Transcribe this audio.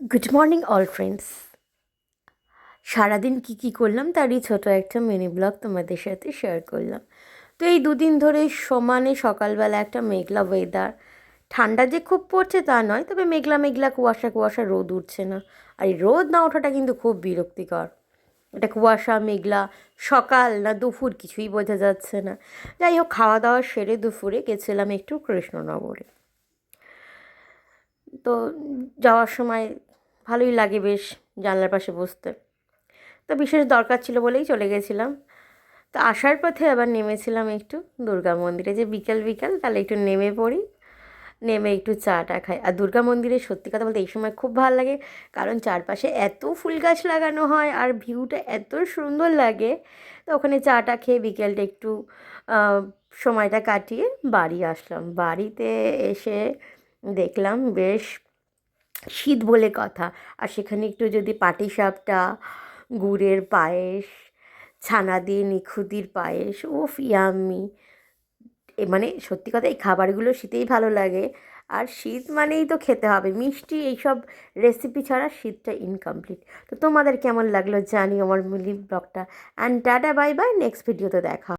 Good morning all friends. সারাদিন কী করলাম তারই ছোট একটা মিনি ব্লগ তোমাদের সাথে শেয়ার করলাম। তো এই দুদিন ধরে সমানে সকালবেলা একটা মেঘলা ওয়েদার, ঠান্ডা যে খুব পড়ছে তা নয়, তবে মেঘলা মেঘলা কুয়াশা কুয়াশা, রোদ উঠছে না। আর এই রোদ না ওঠাটা কিন্তু খুব বিরক্তিকর। এটা কুয়াশা মেঘলা, সকাল না দুপুর কিছুই বোঝা যাচ্ছে না। যাই হোক, খাওয়া দাওয়া সেরে দুপুরে গেছিলাম একটু কৃষ্ণনগরে। তো যাওয়ার সময় ভালোই লাগে বেশ জানলার পাশে বসতে। তো বিশেষ দরকার ছিল বলেই চলে গেছিলাম। তো আসার পথে আবার নেমেছিলাম একটু দুর্গা মন্দিরে, যে বিকাল বিকাল তাহলে একটু নেমে পড়ি, নেমে একটু চাটা খাই। আর দুর্গা মন্দিরে সত্যি কথা বলতে এই সময় খুব ভালো লাগে, কারণ চারপাশে এত ফুল গাছ লাগানো হয় আর ভিউটা এত সুন্দর লাগে। তো ওখানে চাটা খেয়ে বিকেলটা একটু সময়টা কাটিয়ে বাড়ি আসলাম। বাড়িতে এসে দেখলাম বেশ শীত বলে কথা, আর সেখানে একটু যদি পাটিসাপটা, গুড়ের পায়েস, ছানা দিয়ে নিখুঁতির পায়েস, উফ ইয়াম্মি। মানে সত্যি কথা, এই খাবারগুলো শীতেই ভালো লাগে। আর শীত মানেই তো খেতে হবে মিষ্টি, এইসব রেসিপি ছাড়া শীতটা ইনকমপ্লিট। তো তোমাদের কেমন লাগলো জানি আমার মিলি ব্লগটা। And tata, bye bye, next ভিডিওতে দেখা।